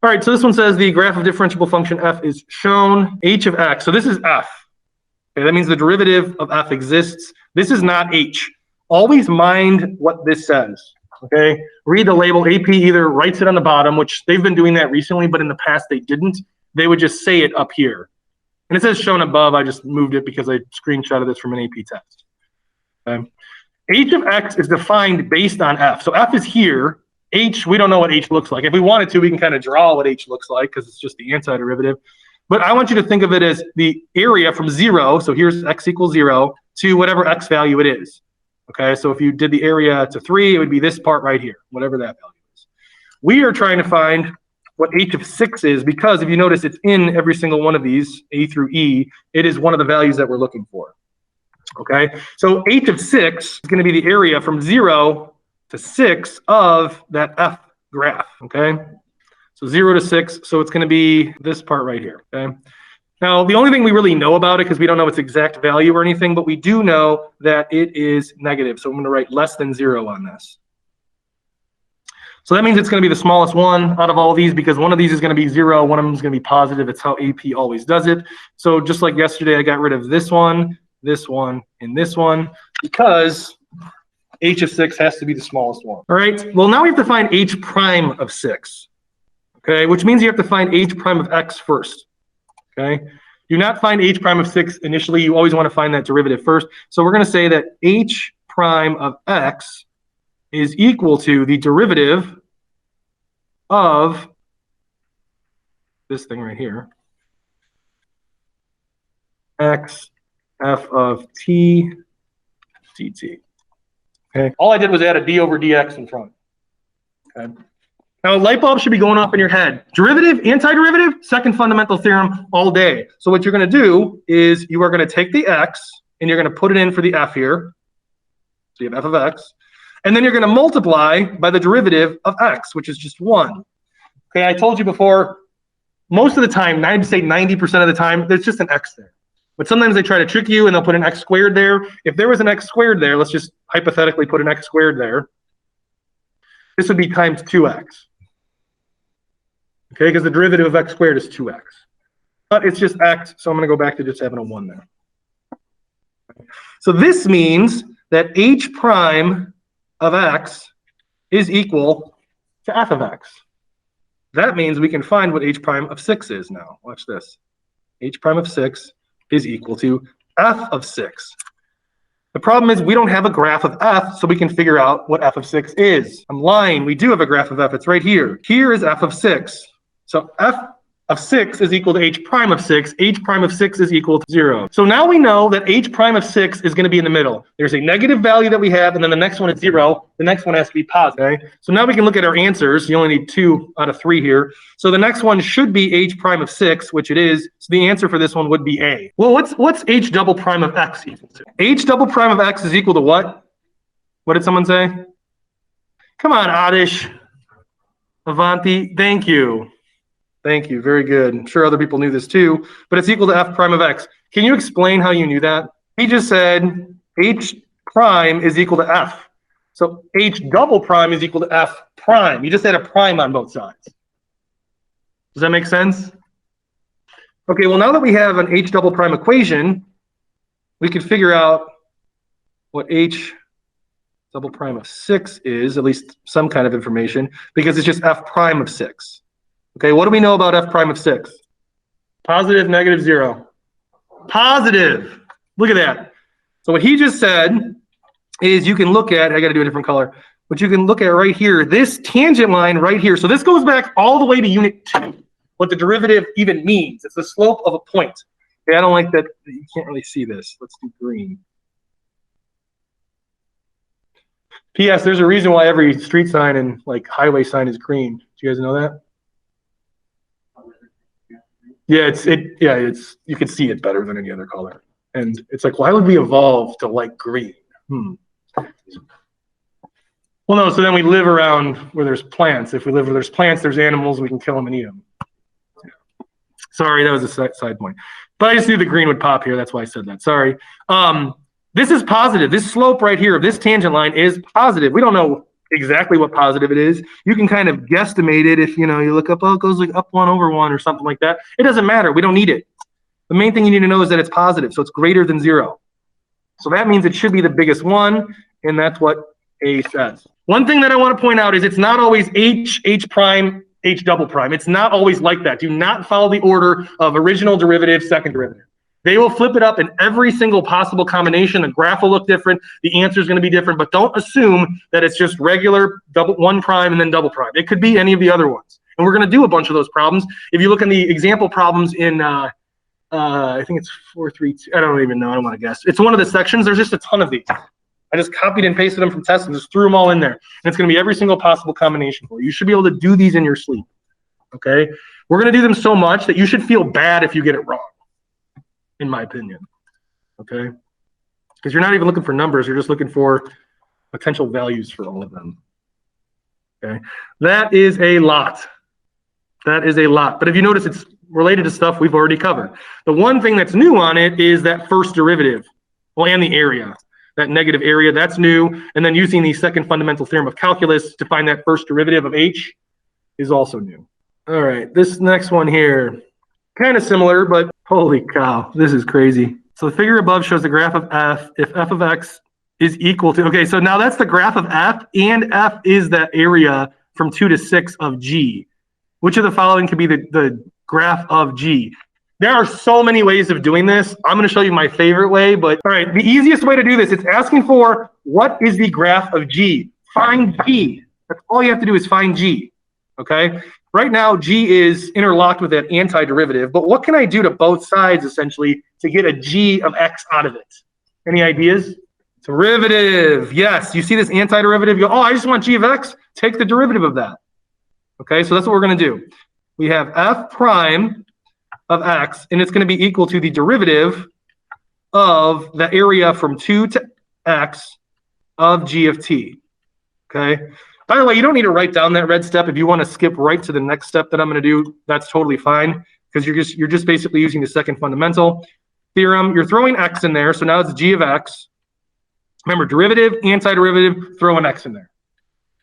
All right, so this one says the graph of differentiable function f is shown, h of x. So this is f. Okay, that means the derivative of f exists. This is not h. Always mind what this says. Okay, read the label. AP either writes it on the bottom, which they've been doing that recently, but in the past they didn't. They would just say it up here. And it says shown above. I just moved it because I screenshotted this from an AP test. Okay. H of x is defined based on f. So f is here. H, we don't know what h looks like. If we wanted to, we can kind of draw what h looks like because it's just the antiderivative. But I want you to think of it as the area from 0, so here's x equals 0, to whatever x value it is. Okay, so if you did the area to 3, it would be this part right here, whatever that value is. We are trying to find what h of 6 is because if you notice, it's in every single one of these, a through e. It is one of the values that we're looking for. Okay, so h of 6 is going to be the area from 0 to 6 of that f graph. Okay, so 0 to 6, so it's going to be this part right here. Okay, now the only thing we really know about it, because we don't know its exact value or anything, but we do know that it is negative. So I'm going to write less than 0 on this. So that means it's going to be the smallest one out of all these because one of these is going to be 0, one of them is going to be positive. It's how AP always does it. So just like yesterday, I got rid of this one, and this one because h of 6 has to be the smallest one. All right, well, now we have to find h prime of 6. Okay, which means you have to find h prime of x first. Okay, do not find h prime of 6 initially. You always want to find that derivative first. So we're going to say that h prime of x is equal to the derivative of this thing right here, x f of t dt. Okay, all I did was add a d over dx in front. Okay. Now, a light bulb should be going off in your head. Derivative, antiderivative, second fundamental theorem all day. So what you're going to do is you are going to take the x and you're going to put it in for the f here. So you have f of x. And then you're going to multiply by the derivative of x, which is just 1. Okay, I told you before, most of the time, I'd say 90% of the time, there's just an x there. But sometimes they try to trick you and they'll put an x squared there. If there was an x squared there, let's just hypothetically put an x squared there. This would be times 2x. Okay, because the derivative of x squared is 2x. But it's just x, so I'm going to go back to just having a 1 there. So this means that h prime of x is equal to f of x. That means we can find what h prime of 6 is now. Watch this. H prime of 6 is equal to f of 6. The problem is we don't have a graph of f, so we can figure out what f of 6 is. I'm lying. We do have a graph of f. It's right here. Here is f of 6. So f of 6 is equal to h prime of 6. H prime of 6 is equal to 0. So now we know that h prime of 6 is going to be in the middle. There's a negative value that we have, and then the next one is 0. The next one has to be positive. Okay? So now we can look at our answers. You only need 2 out of 3 here. So the next one should be h prime of 6, which it is. So the answer for this one would be A. Well, what's h double prime of x equal to? H double prime of x is equal to what? What did someone say? Come on, Adish. Avanti. Thank you. Thank you. Very good. I'm sure other people knew this too, but it's equal to f prime of x. Can you explain how you knew that? He just said h prime is equal to f. So h double prime is equal to f prime. You just had a prime on both sides. Does that make sense? Okay, well, now that we have an h double prime equation, we can figure out what h double prime of 6 is, at least some kind of information, because it's just f prime of 6. Okay, what do we know about f prime of 6? Positive, negative, 0. Positive. Look at that. So what he just said is you can look at, I got to do a different color, but you can look at right here, this tangent line right here. So this goes back all the way to unit 2, what the derivative even means. It's the slope of a point. Okay, I don't like that. You can't really see this. Let's do green. P.S. There's a reason why every street sign and like highway sign is green. Do you guys know that? Yeah, it's you can see it better than any other color. And it's like, why would we evolve to like green? Well, no, so then we live around where there's plants. If we live where there's plants, there's animals, we can kill them and eat them. Yeah. Sorry, that was a side point. But I just knew the green would pop here. That's why I said that. Sorry. This is positive. This slope right here of this tangent line is positive. We don't know exactly what positive it is. You can kind of guesstimate it if, you look up, it goes like up 1 over 1 or something like that. It doesn't matter. We don't need it. The main thing you need to know is that it's positive, so it's greater than 0. So that means it should be the biggest one, and that's what A says. One thing that I want to point out is it's not always H prime, H double prime. It's not always like that. Do not follow the order of original derivative, second derivative. They will flip it up in every single possible combination. The graph will look different. The answer is going to be different, but don't assume that it's just regular one prime and then double prime. It could be any of the other ones. And we're going to do a bunch of those problems. If you look in the example problems in, I think it's 432. I don't even know. I don't want to guess. It's one of the sections. There's just a ton of these. I just copied and pasted them from tests and just threw them all in there. And it's going to be every single possible combination for you. You should be able to do these in your sleep. Okay? We're going to do them so much that you should feel bad if you get it wrong, in my opinion. Okay? Because you're not even looking for numbers. You're just looking for potential values for all of them. Okay? That is a lot. That is a lot. But if you notice, it's related to stuff we've already covered. The one thing that's new on it is that first derivative, well, and the area. That negative area, that's new. And then using the second fundamental theorem of calculus to find that first derivative of h is also new. All right, this next one here, kind of similar, but holy cow, this is crazy. So the figure above shows the graph of f if f of x is equal to, okay, so now that's the graph of f, and f is that area from 2 to 6 of g. Which of the following could be the graph of g? There are so many ways of doing this. I'm going to show you my favorite way, but all right, the easiest way to do this, it's asking for what is the graph of g? Find g. That's all you have to do is find g, okay? Right now, g is interlocked with that antiderivative, but what can I do to both sides, essentially, to get a g of x out of it? Any ideas? Derivative, yes. You see this antiderivative, you go, oh, I just want g of x? Take the derivative of that. Okay, so that's what we're going to do. We have f prime of x, and it's going to be equal to the derivative of the area from 2 to x of g of t. Okay. By the way, you don't need to write down that red step. If you want to skip right to the next step that I'm going to do, that's totally fine, because you're just basically using the second fundamental theorem. You're throwing x in there, so now it's g of x. Remember, derivative, antiderivative, throw an x in there.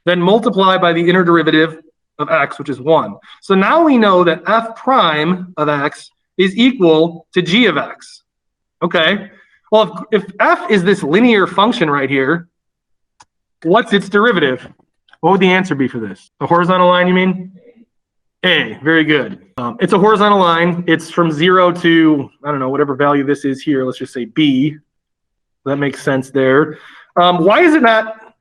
Then multiply by the inner derivative of x, which is 1. So now we know that f prime of x is equal to g of x. Okay. Well, if f is this linear function right here, what's its derivative? What would the answer be for this? The horizontal line, you mean? A. Very good. It's a horizontal line. It's from 0 to, I don't know, whatever value this is here. Let's just say b. That makes sense there. Why is it not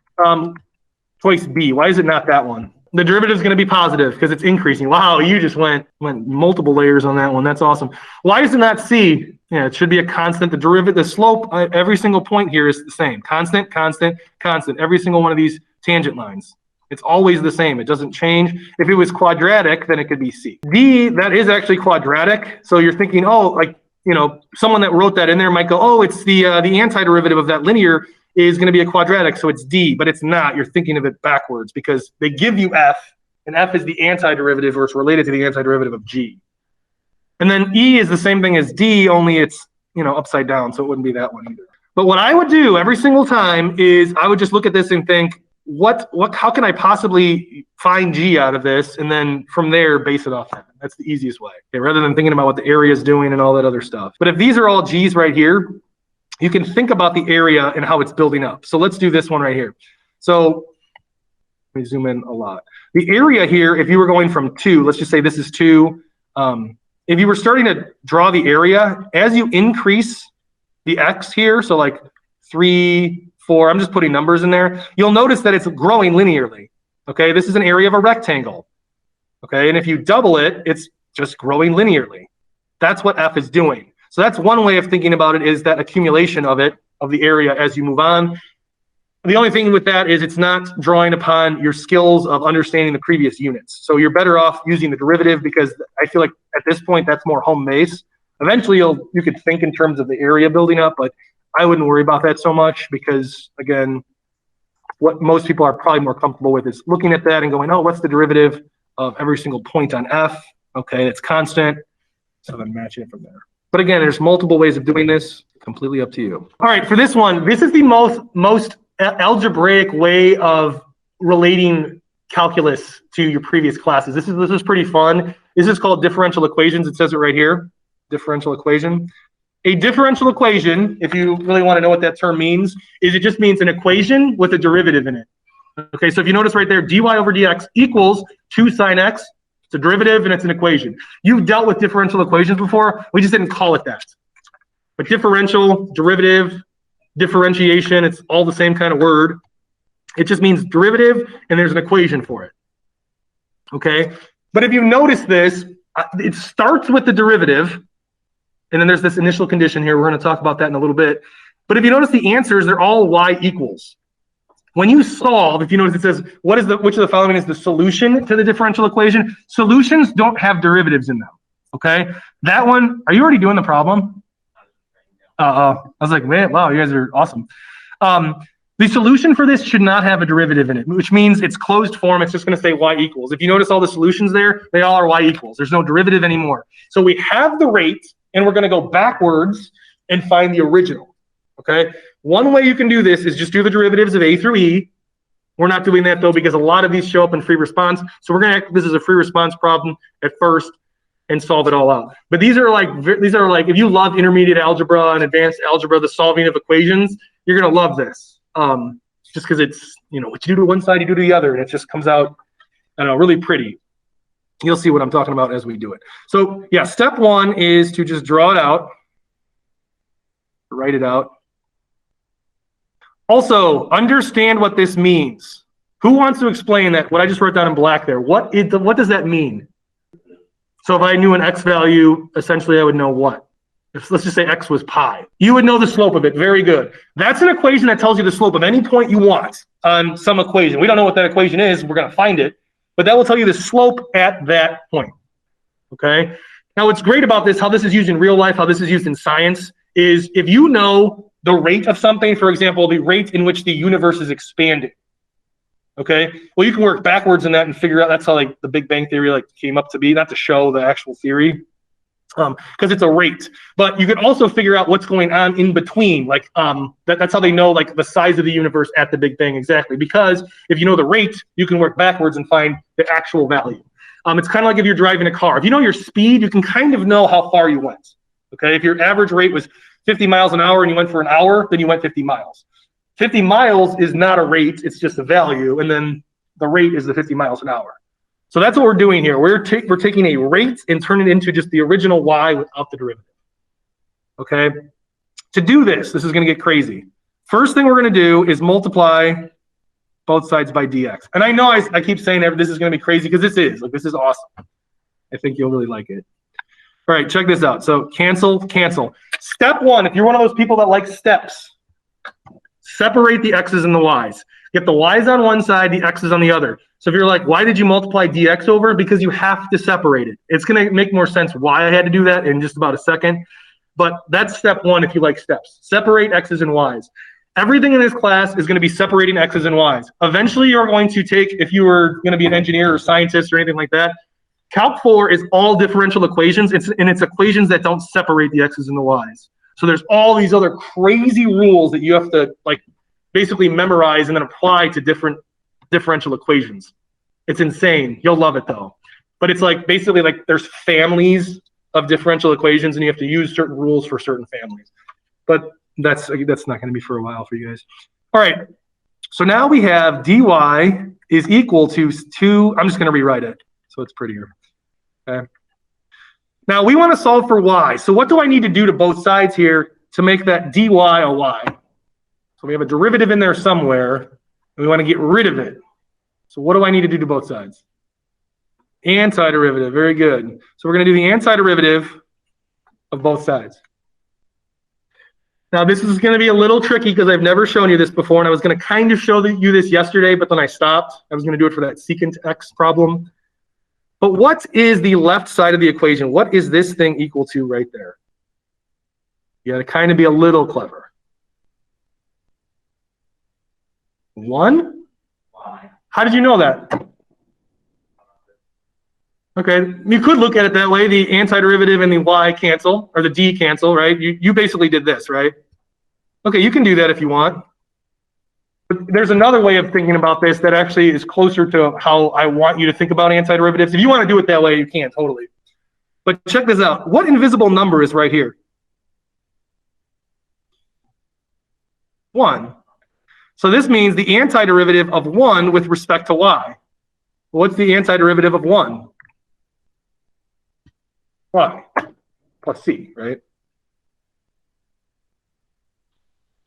choice b? Why is it not that one? The derivative is going to be positive because it's increasing. Wow, you just went multiple layers on that one. That's awesome. Why is it not c? Yeah, it should be a constant. The derivative, the slope, every single point here is the same. Constant, constant, constant. Every single one of these tangent lines. It's always the same. It doesn't change. If it was quadratic, then it could be c. D, that is actually quadratic. So you're thinking, oh, like, someone that wrote that in there might go, oh, it's the antiderivative of that linear is going to be a quadratic, so it's d, but it's not. You're thinking of it backwards because they give you f, and f is the antiderivative, or it's related to the antiderivative of g. And then e is the same thing as d, only it's upside down, so it wouldn't be that one either. But what I would do every single time is I would just look at this and think, how can I possibly find g out of this, and then from there base it off that. That's the easiest way, okay, rather than thinking about what the area is doing and all that other stuff. But if these are all g's right here, you can think about the area and how it's building up. So let's do this one right here. So let me zoom in a lot. The area here, if you were going from 2, let's just say this is 2. If you were starting to draw the area, as you increase the x here, so like 3, 4, I'm just putting numbers in there, you'll notice that it's growing linearly. Okay, this is an area of a rectangle. Okay, and if you double it, it's just growing linearly. That's what f is doing. So that's one way of thinking about it, is that accumulation of the area as you move on. The only thing with that is it's not drawing upon your skills of understanding the previous units. So you're better off using the derivative, because I feel like at this point that's more home base. Eventually you could think in terms of the area building up, but I wouldn't worry about that so much, because again, what most people are probably more comfortable with is looking at that and going, oh, what's the derivative of every single point on f? Okay, it's constant. So then match it from there. But again, there's multiple ways of doing this, completely up to you. All right, for this one, this is the most algebraic way of relating calculus to your previous classes. This is pretty fun. This is called differential equations. It says it right here, differential equation. A differential equation, if you really want to know what that term means, is it just means an equation with a derivative in it. Okay, so if you notice right there, dy over dx equals 2 sine x. It's a derivative and it's an equation. You've dealt with differential equations before. We just didn't call it that. But differential, derivative, differentiation, it's all the same kind of word. It just means derivative and there's an equation for it. Okay, but if you notice this, it starts with the derivative. And then there's this initial condition here. We're going to talk about that in a little bit. But if you notice the answers, they're all y equals. When you solve, if you notice it says, which of the following is the solution to the differential equation? Solutions don't have derivatives in them, okay? That one, are you already doing the problem? I was like, man, wow, you guys are awesome. The solution for this should not have a derivative in it, which means it's closed form. It's just going to say y equals. If you notice all the solutions there, they all are y equals. There's no derivative anymore. So we have the rate, and we're going to go backwards and find the original, okay? One way you can do this is just do the derivatives of a through e. We're not doing that, though, because a lot of these show up in free response. So we're going to act this is a free response problem at first and solve it all out. But these are like if you love intermediate algebra and advanced algebra, the solving of equations, you're going to love this. Just because it's, what you do to one side, you do to the other, and it just comes out, I don't know, really pretty. You'll see what I'm talking about as we do it. So yeah, step one is to just draw it out, write it out. Also, understand what this means. Who wants to explain that, what I just wrote down in black there? What does that mean? So if I knew an x value, essentially I would know what? Let's just say x was pi. You would know the slope of it. Very good. That's an equation that tells you the slope of any point you want on some equation. We don't know what that equation is. We're going to find it. But that will tell you the slope at that point, okay? Now, what's great about this, how this is used in real life, how this is used in science, is if you know the rate of something, for example, the rate in which the universe is expanding, okay? Well, you can work backwards in that and figure out, that's how the Big Bang Theory came up to be, not to show the actual theory, because it's a rate. But you can also figure out what's going on in between. That's how they know the size of the universe at the Big Bang exactly. Because if you know the rate, you can work backwards and find the actual value. It's kind of like if you're driving a car. If you know your speed, you can kind of know how far you went. Okay, if your average rate was 50 miles an hour and you went for an hour, then you went 50 miles. 50 miles is not a rate, it's just a value, and then the rate is the 50 miles an hour. So that's what we're doing here. We're taking a rate and turning it into just the original y without the derivative. Okay? To do this is going to get crazy. First thing we're going to do is multiply both sides by dx. And I know I keep saying that this is going to be crazy because this is awesome. I think you'll really like it. All right, check this out. So cancel, cancel. Step one, if you're one of those people that like steps, separate the x's and the y's. Get the y's on one side, the x's on the other. So if you're like, why did you multiply dx over? Because you have to separate it. It's going to make more sense why I had to do that in just about a second. But that's step one if you like steps. Separate x's and y's. Everything in this class is going to be separating x's and y's. Eventually, you're going to take, if you were going to be an engineer or scientist or anything like that, Calc 4 is all differential equations, and it's equations that don't separate the x's and the y's. So there's all these other crazy rules that you have to basically memorize and then apply to different differential equations. It's insane. You'll love it though. But it's basically there's families of differential equations and you have to use certain rules for certain families. But that's not going to be for a while for you guys. All right. So now we have dy is equal to 2. I'm just going to rewrite it so it's prettier. Okay. Now we want to solve for y. So what do I need to do to both sides here to make that dy a y? So we have a derivative in there somewhere, and we want to get rid of it. So what do I need to do to both sides? Antiderivative. Very good. So we're going to do the antiderivative of both sides. Now this is going to be a little tricky because I've never shown you this before, and I was going to kind of show you this yesterday, but then I stopped. I was going to do it for that secant x problem. But what is the left side of the equation? What is this thing equal to right there? You got to kind of be a little clever. 1? How did you know that? Okay, you could look at it that way. The antiderivative and the y cancel, or the d cancel, right? You basically did this, right? Okay, you can do that if you want. But there's another way of thinking about this that actually is closer to how I want you to think about antiderivatives. If you want to do it that way, you can totally. But check this out. What invisible number is right here? 1. So this means the antiderivative of 1 with respect to y. What's the antiderivative of 1? Y plus c, right?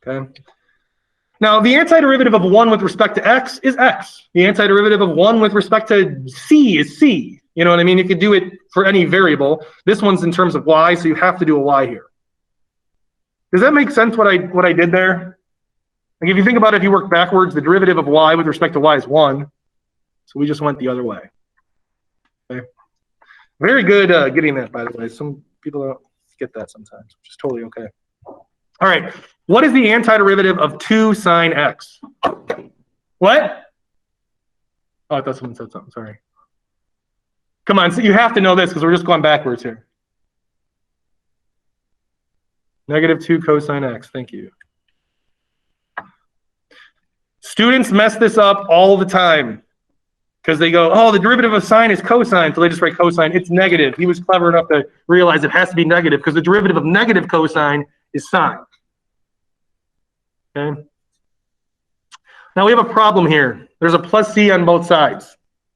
Okay. Now, the antiderivative of 1 with respect to x is x. The antiderivative of 1 with respect to c is c. You know what I mean? You could do it for any variable. This one's in terms of y, so you have to do a y here. Does that make sense what I did there? Like if you think about it, if you work backwards, the derivative of y with respect to y is 1. So we just went the other way. Okay. Very good getting that, by the way. Some people don't get that sometimes, which is totally okay. All right. What is the antiderivative of 2 sine x? What? Oh, I thought someone said something. Sorry. Come on. So you have to know this because we're just going backwards here. Negative 2 cosine x. Thank you. Students mess this up all the time because they go, oh, the derivative of sine is cosine. So they just write cosine. It's negative. He was clever enough to realize it has to be negative because the derivative of negative cosine is sine. Okay. Now we have a problem here. There's a plus c on both sides.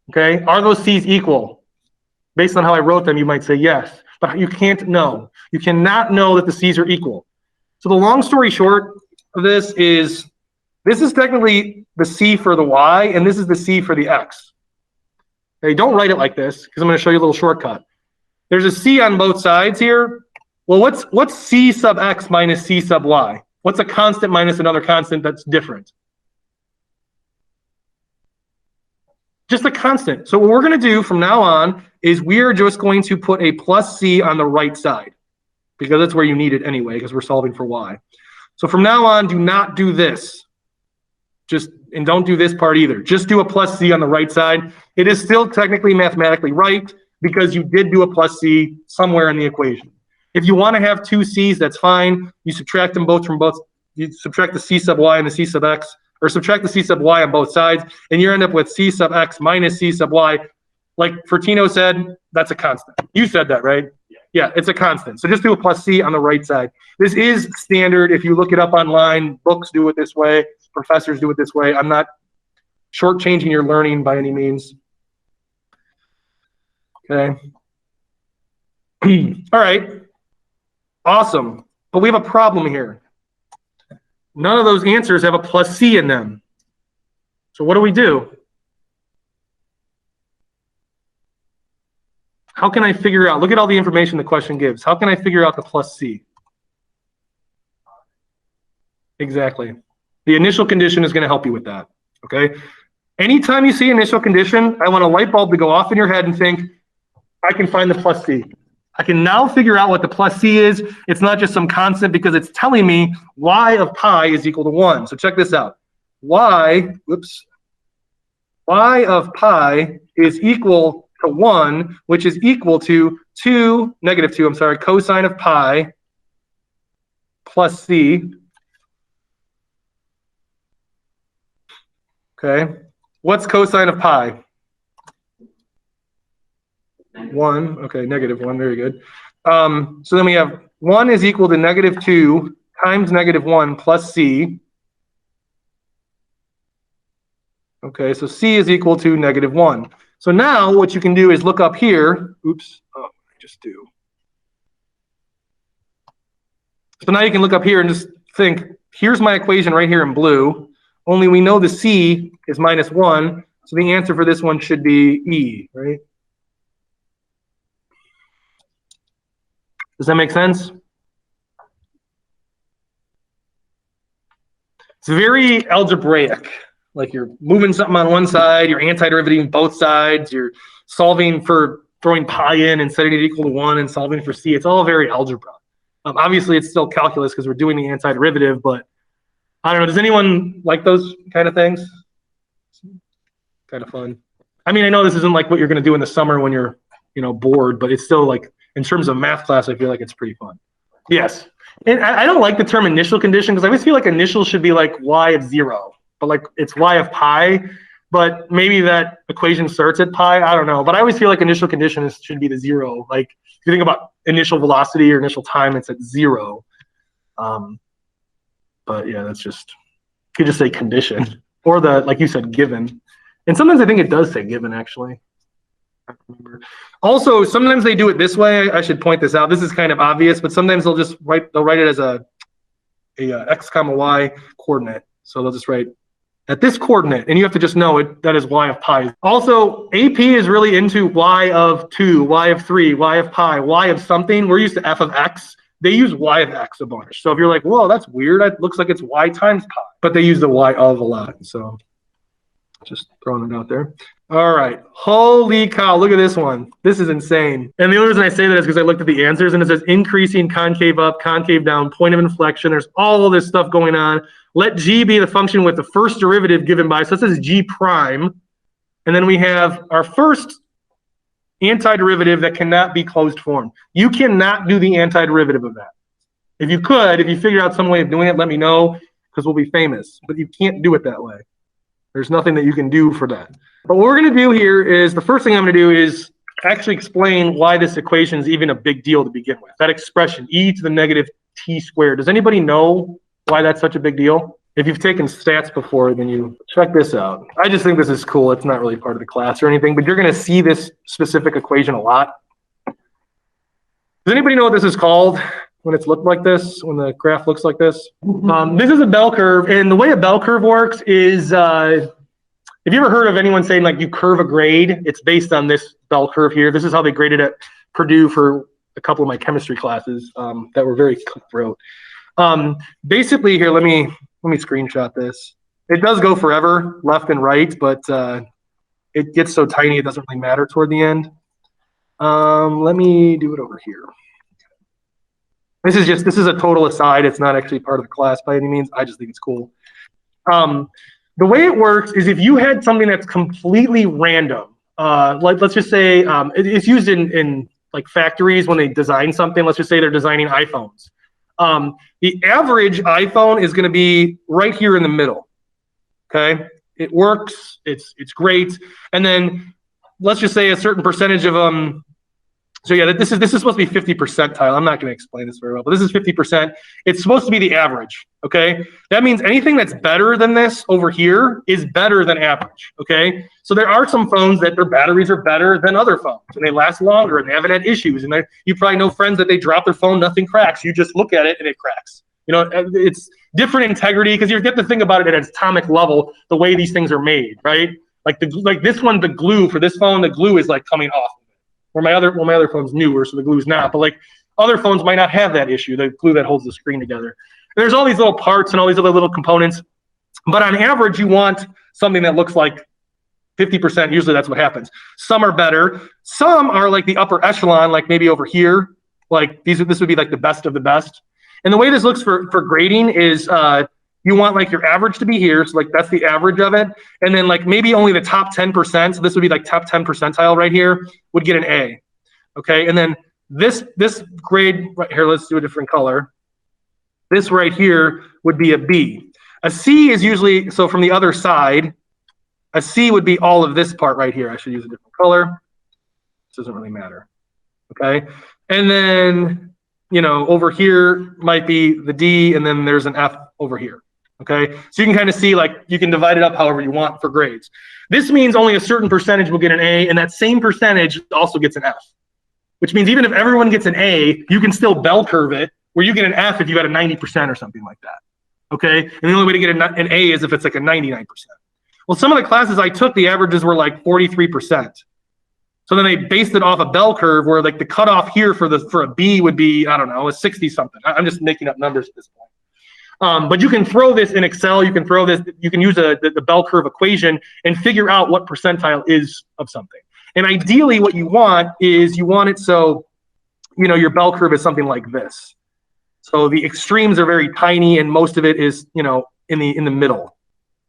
Okay. Are those c's equal? Based on how I wrote them, you might say yes, but you can't know. You cannot know that the c's are equal. So the long story short of this is technically the c for the y, and this is the c for the x. Okay, don't write it like this because I'm going to show you a little shortcut. There's a c on both sides here. Well, what's c sub x minus c sub y? What's a constant minus another constant that's different? Just a constant. So what we're going to do from now on is we are just going to put a plus c on the right side because that's where you need it anyway because we're solving for y. So from now on, do not do this. And don't do this part either. Just do a plus c on the right side. It is still technically mathematically right because you did do a plus c somewhere in the equation. If you want to have 2 c's, that's fine. You subtract them both from both. You subtract the c sub y and the c sub x, or subtract the c sub y on both sides, and you end up with c sub x minus c sub y. Like Fertino said, that's a constant. You said that, right? Yeah, it's a constant. So just do a plus c on the right side. This is standard. If you look it up online, books do it this way. Professors do it this way. I'm not shortchanging your learning by any means. Okay. All right. Awesome. But we have a problem here. None of those answers have a plus c in them. So what do we do? How can I figure out? Look at all the information the question gives. How can I figure out the plus c? Exactly. The initial condition is going to help you with that. Okay. Anytime you see initial condition, I want a light bulb to go off in your head and think, I can find the plus c. I can now figure out what the plus c is. It's not just some constant because it's telling me y of pi is equal to 1. So check this out. Y of pi is equal to 1, which is equal to negative 2, cosine of pi plus c. Okay. What's cosine of pi? 1. Okay, negative 1. Very good. So then we have 1 is equal to negative 2 times negative 1 plus c. Okay, so c is equal to negative 1. So now what you can do is look up here. Oops. Oh, I just do. So now you can look up here and just think, here's my equation right here in blue. Only we know the c is minus 1. So the answer for this one should be E, right? Does that make sense? It's very algebraic. Like you're moving something on one side, you're antiderivating both sides, you're solving for throwing pi in and setting it equal to 1 and solving for c. It's all very algebra. Obviously, it's still calculus because we're doing the antiderivative, but I don't know. Does anyone like those kind of things? Kind of fun. I mean, I know this isn't like what you're going to do in the summer when you're, bored, but it's still like, in terms of math class, I feel like it's pretty fun. Yes. And I don't like the term initial condition because I always feel like initial should be like y of 0. but like it's y of pi, but maybe that equation starts at pi. I don't know, but I always feel like initial condition should be the 0. Like if you think about initial velocity or initial time, it's at 0. But yeah, that's just, you could just say condition or the, like you said, given. And sometimes I think it does say given actually. I don't remember. Also, sometimes they do it this way. I should point this out. This is kind of obvious, but sometimes they'll write it as a x comma y coordinate. So they'll just write at this coordinate, and you have to just know it, that is y of pi. Also, AP is really into y of 2, y of 3, y of pi, y of something. We're used to f of x. They use y of x a bunch. So if you're like, whoa, that's weird. It looks like it's y times pi. But they use the y of a lot. So just throwing it out there. All right. Holy cow. Look at this one. This is insane. And the only reason I say that is because I looked at the answers and it says increasing concave up, concave down, point of inflection. There's all of this stuff going on. Let g be the function with the first derivative given by, so this is g prime. And then we have our first antiderivative that cannot be closed form. You cannot do the antiderivative of that. If you could, if you figure out some way of doing it, let me know, because we'll be famous. But you can't do it that way. There's nothing that you can do for that. But what we're going to do here is, the first thing I'm going to do is actually explain why this equation is even a big deal to begin with. That expression, e to the negative t squared. Does anybody know why that's such a big deal? If you've taken stats before, then you check this out. I just think this is cool. It's not really part of the class or anything, but you're going to see this specific equation a lot. Does anybody know what this is called when it's looked like this, when the graph looks like this? This is a bell curve, and the way a bell curve works is, have you ever heard of anyone saying like you curve a grade? It's based on this bell curve here. This is how they graded at Purdue for a couple of my chemistry classes that were very cutthroat. Basically here, let me screenshot this. It does go forever, left and right, but it gets so tiny it doesn't really matter toward the end. Let me do it over here. This is a total aside. It's not actually part of the class by any means. I just think it's cool. The way it works is if you had something that's completely random, like let's just say it's used in like factories when they design something. Let's just say they're designing iPhones. The average iPhone is going to be right here in the middle. Okay, it works. It's great. And then let's just say a certain percentage of them. So yeah, this is supposed to be 50 percentile. I'm not going to explain this very well, but this is 50%. It's supposed to be the average. Okay, that means anything that's better than this over here is better than average. Okay, so there are some phones that their batteries are better than other phones, and they last longer, and they haven't had issues. And you probably know friends that they drop their phone, nothing cracks. You just look at it and it cracks. You know, it's different integrity because you get to think about it at an atomic level, the way these things are made, right? Like this one, the glue for this phone, the glue is like coming off. Or my other phone's newer, so the glue's not. But like other phones might not have that issue, the glue that holds the screen together. And there's all these little parts and all these other little components. But on average, you want something that looks like 50%. Usually that's what happens. Some are better. Some are like the upper echelon, like maybe over here. Like this would be like the best of the best. And the way this looks for grading is you want like your average to be here. So like that's the average of it. And then like maybe only the top 10%. So this would be like top 10 percentile right here would get an A. Okay. And then this grade right here, let's do a different color. This right here would be a B. A C is usually, so from the other side, a C would be all of this part right here. I should use a different color. This doesn't really matter. Okay. And then, you know, over here might be the D, and then there's an F over here. Okay, so you can kind of see, like, you can divide it up however you want for grades. This means only a certain percentage will get an A, and that same percentage also gets an F, which means even if everyone gets an A, you can still bell curve it, where you get an F if you got a 90% or something like that. Okay, and the only way to get an A is if it's like a 99%. Well, some of the classes I took, the averages were like 43%. So then they based it off a bell curve where like the cutoff here for a B would be, I don't know, a 60 something. I'm just making up numbers at this point. But you can throw this in Excel. You can throw this. You can use the bell curve equation and figure out what percentile is of something. And ideally, what you want is it so, you know, your bell curve is something like this. So the extremes are very tiny, and most of it is, you know, in the middle.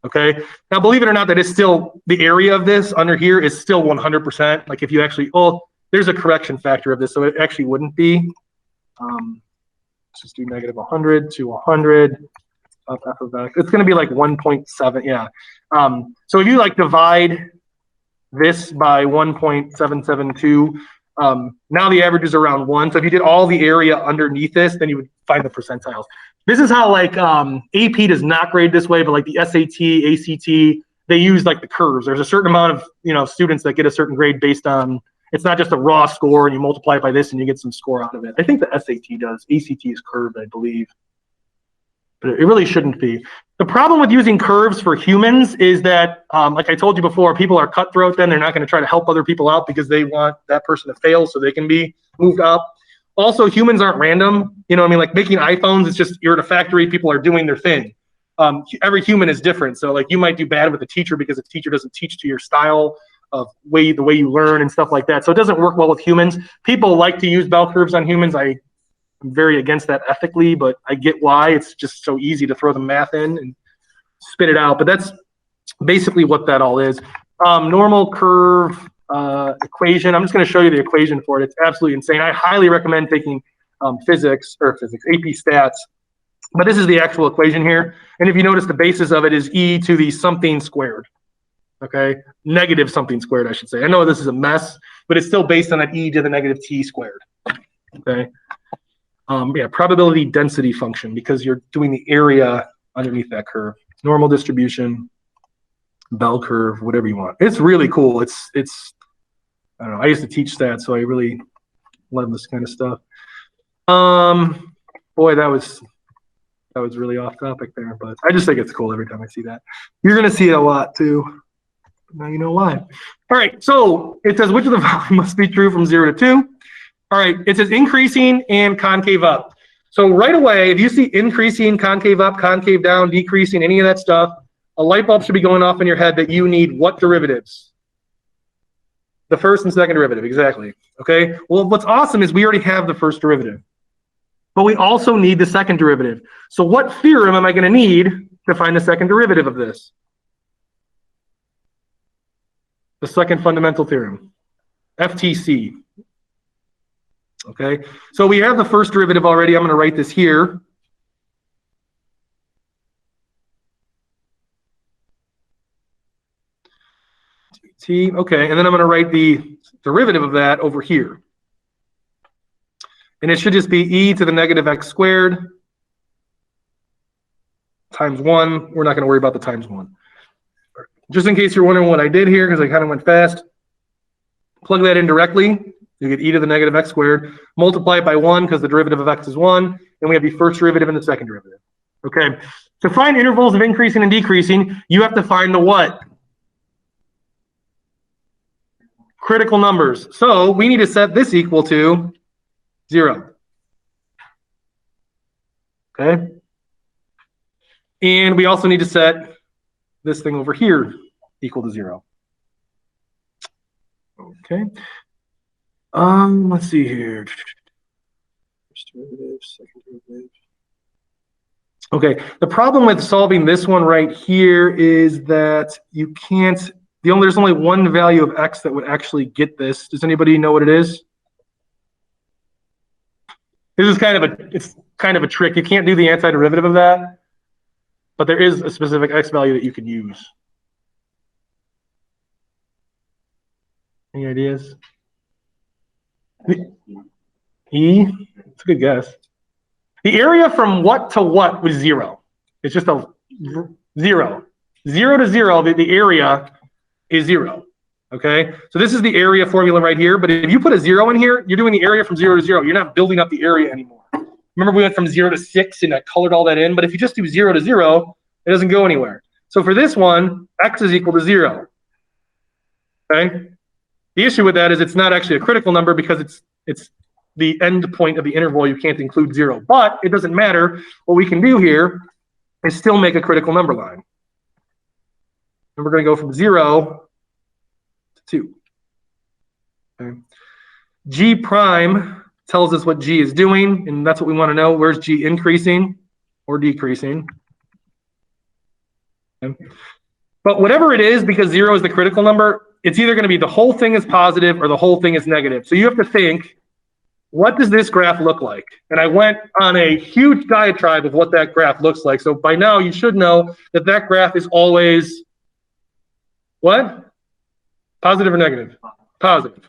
Okay. Now, believe it or not, that is still the area of this under here is still 100%. Like if you actually, there's a correction factor of this, so it actually wouldn't be. Let's just do negative 100 to 100, of f of x. It's going to be like 1.7, yeah. So if you like divide this by 1.772, now the average is around 1. So if you did all the area underneath this, then you would find the percentiles. This is how like AP does not grade this way, but like the SAT, ACT, they use like the curves. There's a certain amount of students that get a certain grade based on, it's not just a raw score and you multiply it by this and you get some score out of it. I think the SAT does. ACT is curved, I believe. But it really shouldn't be. The problem with using curves for humans is that, like I told you before, people are cutthroat then. They're not going to try to help other people out because they want that person to fail so they can be moved up. Also, humans aren't random. You know what I mean? Like making iPhones, it's just you're at a factory, people are doing their thing. Every human is different. So like you might do bad with a teacher because the teacher doesn't teach to your style of the way you learn and stuff like that. So it doesn't work well with humans. People like to use bell curves on humans. I'm very against that ethically, but I get why. It's just so easy to throw the math in and spit it out. But that's basically what that all is. Normal curve equation. I'm just going to show you the equation for it. It's absolutely insane. I highly recommend taking physics, AP stats. But this is the actual equation here. And if you notice, the basis of it is e to the something squared. Okay, negative something squared, I should say. I know this is a mess, but it's still based on an e to the negative t squared. Okay. Yeah, probability density function because you're doing the area underneath that curve. Normal distribution, bell curve, whatever you want. It's really cool. It's I don't know. I used to teach stats, so I really love this kind of stuff. Boy, that was really off topic there, but I just think it's cool every time I see that. You're gonna see it a lot too. Now you know why. All right, so it says which of the following must be true from 0 to 2. All right, it says increasing and concave up. So right away, if you see increasing, concave up, concave down, decreasing, any of that stuff, a light bulb should be going off in your head that you need what derivatives? The first and second derivative, exactly. Okay, well, what's awesome is we already have the first derivative, but we also need the second derivative. So what theorem am I going to need to find the second derivative of this? The second fundamental theorem, FTC. Okay, so we have the first derivative already. I'm going to write this here. T, okay, and then I'm going to write the derivative of that over here. And it should just be e to the negative x squared times 1. We're not going to worry about the times 1. Just in case you're wondering what I did here, because I kind of went fast, plug that in directly. You get e to the negative x squared. Multiply it by 1 because the derivative of x is 1. And we have the first derivative and the second derivative. Okay. To find intervals of increasing and decreasing, you have to find the what? Critical numbers. So we need to set this equal to 0. Okay. And we also need to set this thing over here equal to 0. Okay. Let's see here. First derivative, second derivative. Okay. The problem with solving this one right here is that you can't. There's only one value of x that would actually get this. Does anybody know what it is? This is it's kind of a trick. You can't do the antiderivative of that, but there is a specific x value that you can use. Any ideas? E? It's a good guess. The area from what to what was 0. It's just a 0. 0 to 0, the area is 0. Okay? So this is the area formula right here, but if you put a 0 in here, you're doing the area from 0 to 0. You're not building up the area anymore. Remember we went from 0 to 6 and I colored all that in, but if you just do 0 to 0, it doesn't go anywhere. So for this one, x is equal to 0. Okay? The issue with that is it's not actually a critical number because it's the end point of the interval. You can't include 0, but it doesn't matter. What we can do here is still make a critical number line. And we're going to go from 0 to 2. Okay. G prime tells us what G is doing, and that's what we want to know. Where's G increasing or decreasing? Okay. But whatever it is, because 0 is the critical number, it's either going to be the whole thing is positive or the whole thing is negative. So you have to think, what does this graph look like? And I went on a huge diatribe of what that graph looks like. So by now you should know that that graph is always what? Positive or negative? Positive.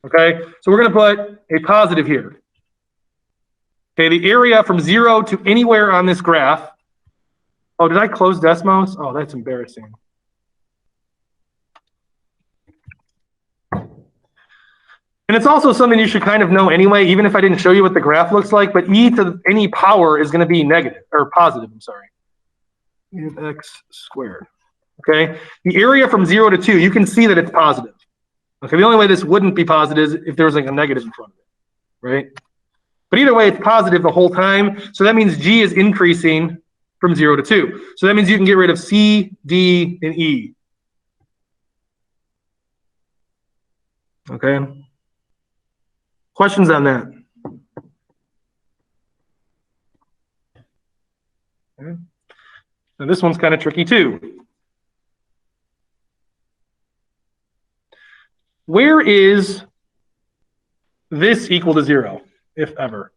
Okay, so we're going to put a positive here. Okay, the area from 0 to anywhere on this graph. Oh, did I close Desmos? Oh, that's embarrassing. And it's also something you should kind of know anyway, even if I didn't show you what the graph looks like, but e to any power is going to be negative, or positive, I'm sorry. E of x squared. Okay, the area from 0 to 2, you can see that it's positive. Okay, the only way this wouldn't be positive is if there was like a negative in front of it, right? But either way, it's positive the whole time. So that means g is increasing from 0 to 2. So that means you can get rid of c, d, and e. Okay. Questions on that? Okay. Now this one's kind of tricky too. Where is this equal to 0, if ever?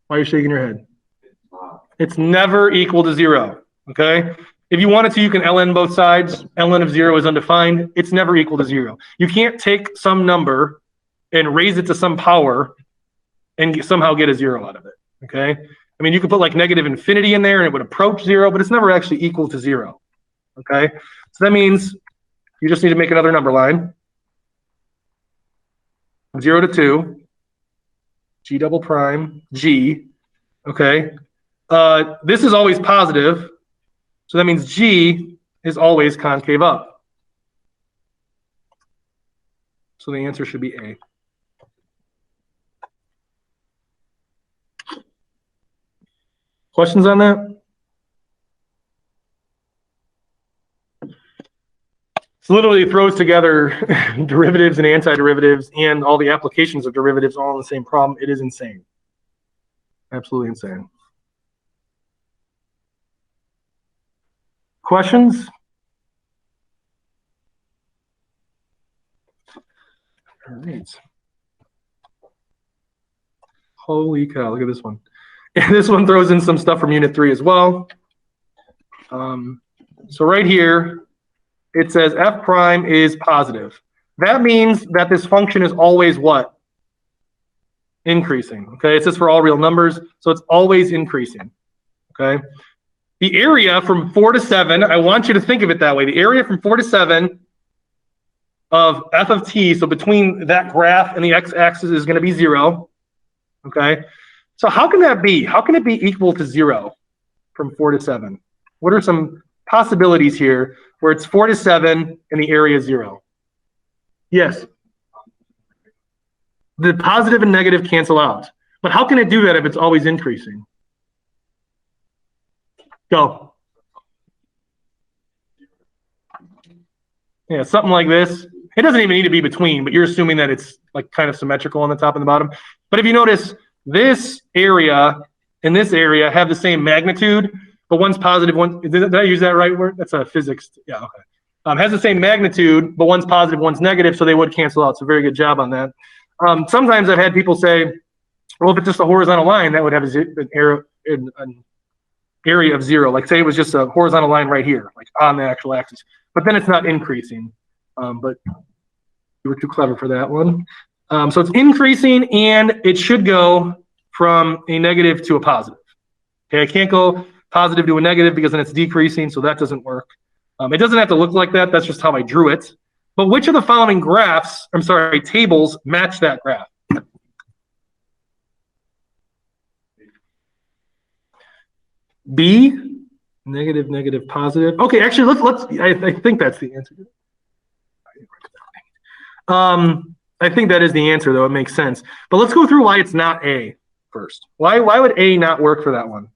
Why are you shaking your head? It's never equal to 0, okay? If you wanted to, you can ln both sides. ln of 0 is undefined. It's never equal to 0. You can't take some number and raise it to some power and somehow get a 0 out of it, okay? I mean, you could put like negative infinity in there and it would approach 0, but it's never actually equal to 0, okay? So that means you just need to make another number line. 0 to 2, g double prime, g, okay? This is always positive, so that means g is always concave up. So the answer should be A. Questions on that? So literally it throws together derivatives and antiderivatives and all the applications of derivatives all in the same problem. It is insane. Absolutely insane. Questions? All right. Holy cow, look at this one. And this one throws in some stuff from Unit 3 as well. So right here, it says f prime is positive. That means that this function is always what? Increasing, okay? It says for all real numbers, so it's always increasing, okay? The area from 4 to 7, I want you to think of it that way. The area from 4 to 7 of f of t, so between that graph and the x-axis is going to be 0, okay? So how can that be? How can it be equal to 0 from 4 to 7? What are some possibilities here where it's 4 to 7 and the area is 0? Yes. The positive and negative cancel out. But how can it do that if it's always increasing? Go. Yeah, something like this. It doesn't even need to be between, but you're assuming that it's like kind of symmetrical on the top and the bottom. But if you notice, this area and this area have the same magnitude, but one's positive, one, did I use that right word? That's a physics, yeah, okay. Has the same magnitude, but one's positive, one's negative, so they would cancel out. So very good job on that. Sometimes I've had people say, well, if it's just a horizontal line, that would have an area of 0. Like say it was just a horizontal line right here, like on the actual axis. But then it's not increasing. But you were too clever for that one. So it's increasing, and it should go from a negative to a positive. Okay, I can't go positive to a negative because then it's decreasing, so that doesn't work. It doesn't have to look like that. That's just how I drew it. But which of the following tables match that graph? B, negative, negative, positive. Okay, actually, let's. I think that's the answer. I think that is the answer, though. It makes sense. But let's go through why it's not A first. Why would A not work for that one?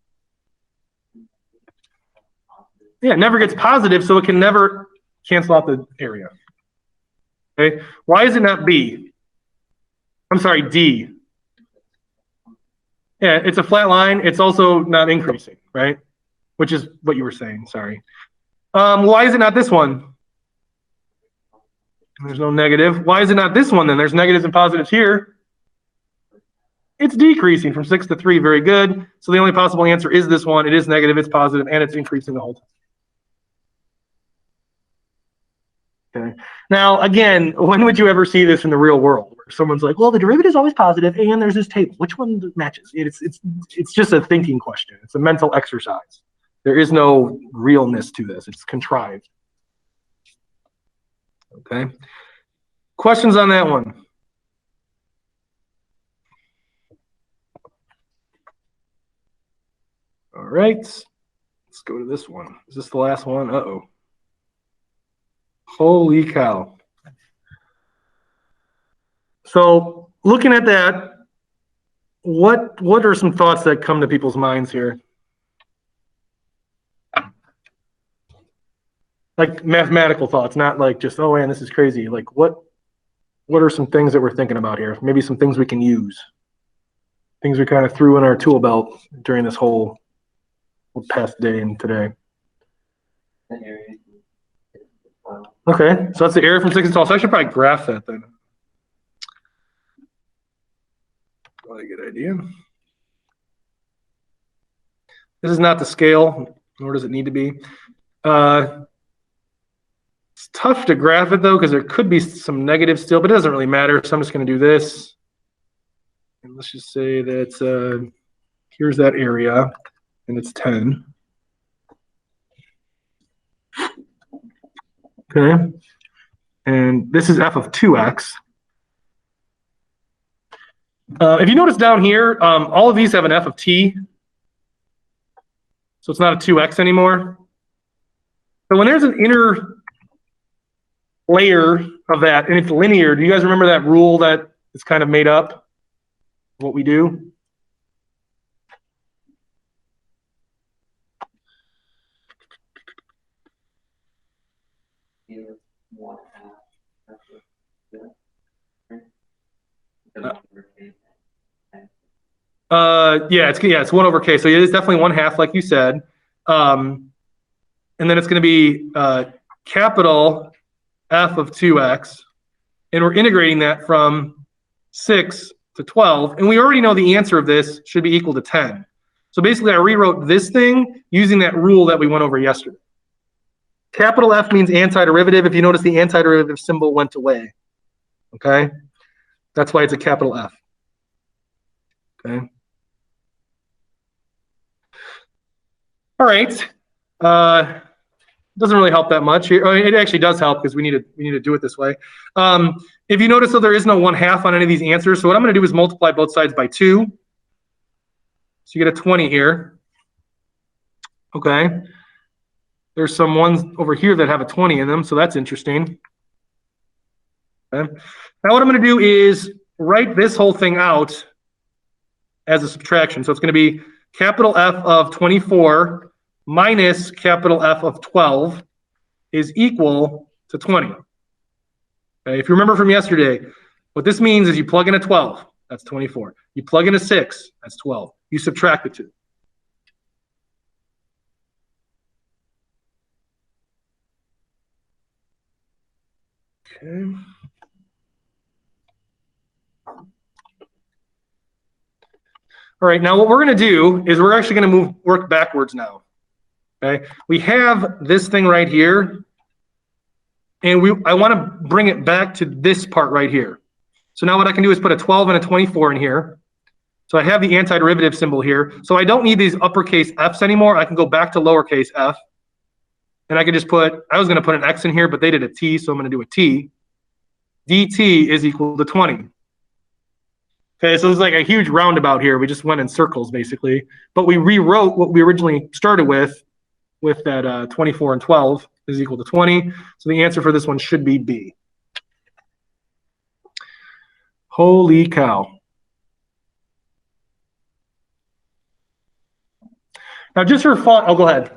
Yeah, it never gets positive, so it can never cancel out the area. Okay, why is it not B? I'm sorry, D. Yeah, it's a flat line. It's also not increasing, right? Which is what you were saying, sorry. Why is it not this one? There's no negative. Why is it not this one then? There's negatives and positives here. It's decreasing from 6 to 3. Very good. So the only possible answer is this one. It is negative, it's positive, and it's increasing the whole time. Okay. Now, again, when would you ever see this in the real world? Where someone's like, well, the derivative is always positive, and there's this table. Which one matches? It's just a thinking question. It's a mental exercise. There is no realness to this. It's contrived. Okay. Questions on that one? All right. Let's go to this one. Is this the last one? Uh-oh. Holy cow. So looking at that, what are some thoughts that come to people's minds here? Like mathematical thoughts, not like just, oh man, this is crazy. Like what are some things that we're thinking about here? Maybe some things we can use. Things we kind of threw in our tool belt during this whole past day and today. Okay, so that's the area from 6 to 12. So I should probably graph that then. Probably a good idea. This is not the scale, nor does it need to be. It's tough to graph it though, because there could be some negatives still, but it doesn't really matter. So I'm just going to do this. And let's just say that here's that area, and it's 10. Okay. And this is f of 2x. If you notice down here, all of these have an f of t. So it's not a 2x anymore. So when there's an inner layer of that and it's linear, do you guys remember that rule that is kind of made up? What we do? It's 1 over k. So it is definitely 1/2, like you said. And then it's going to be capital F of 2x. And we're integrating that from 6 to 12. And we already know the answer of this should be equal to 10. So basically, I rewrote this thing using that rule that we went over yesterday. Capital F means antiderivative. If you notice, the antiderivative symbol went away. Okay? That's why it's a capital F. Okay? All right. Doesn't really help that much. It actually does help because we need to do it this way. If you notice, though, there is no 1/2 on any of these answers. So what I'm going to do is multiply both sides by 2. So you get a 20 here. Okay. There's some ones over here that have a 20 in them, so that's interesting. Okay. Now what I'm going to do is write this whole thing out as a subtraction. So it's going to be capital F of 24 minus capital F of 12 is equal to 20. Okay. If you remember from yesterday, what this means is you plug in a 12, that's 24. You plug in a 6, that's 12. You subtract the 2. Okay. All right, now what we're going to do is we're actually going to work backwards now. Okay, we have this thing right here, and I want to bring it back to this part right here. So now what I can do is put a 12 and a 24 in here. So I have the antiderivative symbol here. So I don't need these uppercase f's anymore. I can go back to lowercase f. And I can just I was going to put an x in here, but they did a t, so I'm going to do a t. dt is equal to 20. Okay, so it's like a huge roundabout here. We just went in circles, basically. But we rewrote what we originally started with that 24 and 12 is equal to 20. So the answer for this one should be B. Holy cow. Now just for fun, oh, go ahead.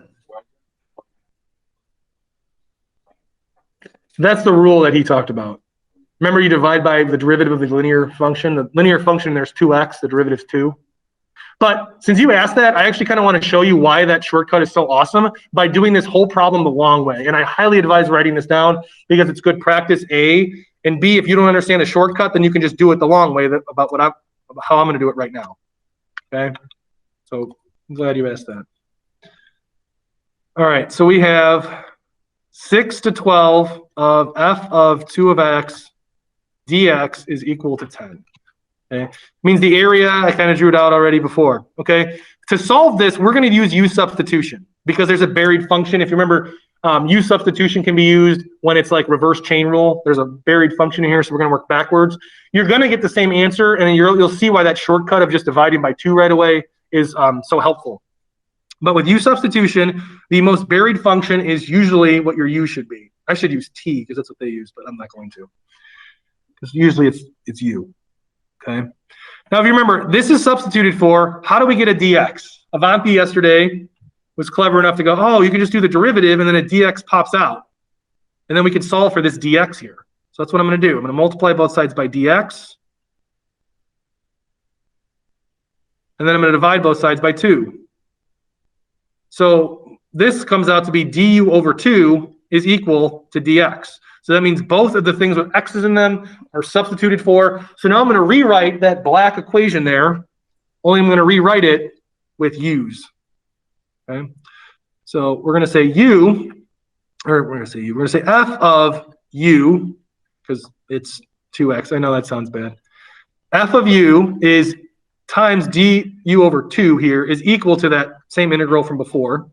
That's the rule that he talked about. Remember, you divide by the derivative of the linear function. The linear function, there's 2x, the derivative's 2. But since you asked that, I actually kind of want to show you why that shortcut is so awesome by doing this whole problem the long way. And I highly advise writing this down because it's good practice, A. And B, if you don't understand the shortcut, then you can just do it the long way about what how I'm going to do it right now. Okay, so I'm glad you asked that. All right, so we have 6 to 12 of f of 2 of x dx is equal to 10. Okay, means the area, I kind of drew it out already before. Okay, to solve this, we're going to use u substitution because there's a buried function. If you remember, u substitution can be used when it's like reverse chain rule. There's a buried function in here, so we're going to work backwards. You're going to get the same answer, and you'll see why that shortcut of just dividing by 2 right away is so helpful. But with u substitution, the most buried function is usually what your u should be. I should use t because that's what they use, but I'm not going to. Because usually it's u. Okay. Now, if you remember, this is substituted for, how do we get a dx? Avanti yesterday was clever enough to go, oh, you can just do the derivative and then a dx pops out. And then we can solve for this dx here. So that's what I'm going to do. I'm going to multiply both sides by dx. And then I'm going to divide both sides by 2. So this comes out to be du over 2 is equal to dx. So that means both of the things with x's in them are substituted for. So now I'm going to rewrite that black equation there, only I'm going to rewrite it with u's. Okay? So we're going to say we're going to say f of u, because it's 2x. I know that sounds bad. F of u is times du over 2 here is equal to that same integral from before.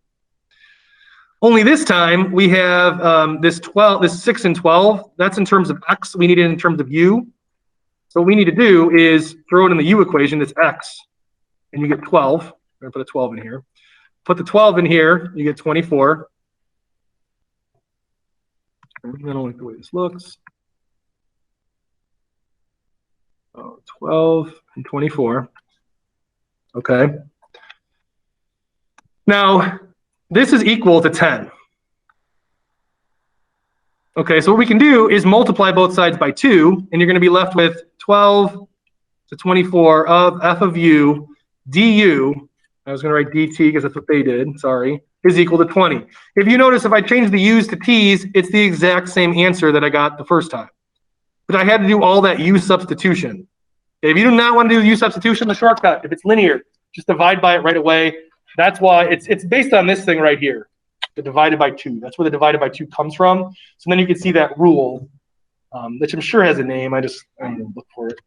Only this time we have this 6 and 12. That's in terms of x. We need it in terms of u. So what we need to do is throw it in the u equation. That's x, and you get 12. I'm going to put a 12 in here. Put the 12 in here. You get 24. And I don't like the way this looks. 12 and 24. Okay. Now, this is equal to 10. Okay, so what we can do is multiply both sides by 2, and you're going to be left with 12 to 24 of f of u du. I was going to write dt because that's what they did, sorry, is equal to 20. If you notice, if I change the u's to t's, it's the exact same answer that I got the first time. But I had to do all that u substitution. If you do not want to do u substitution, the shortcut, if it's linear, just divide by it right away. That's why it's based on this thing right here, the divided by 2. That's where the divided by 2 comes from. So then you can see that rule, which I'm sure has a name. I didn't look for it.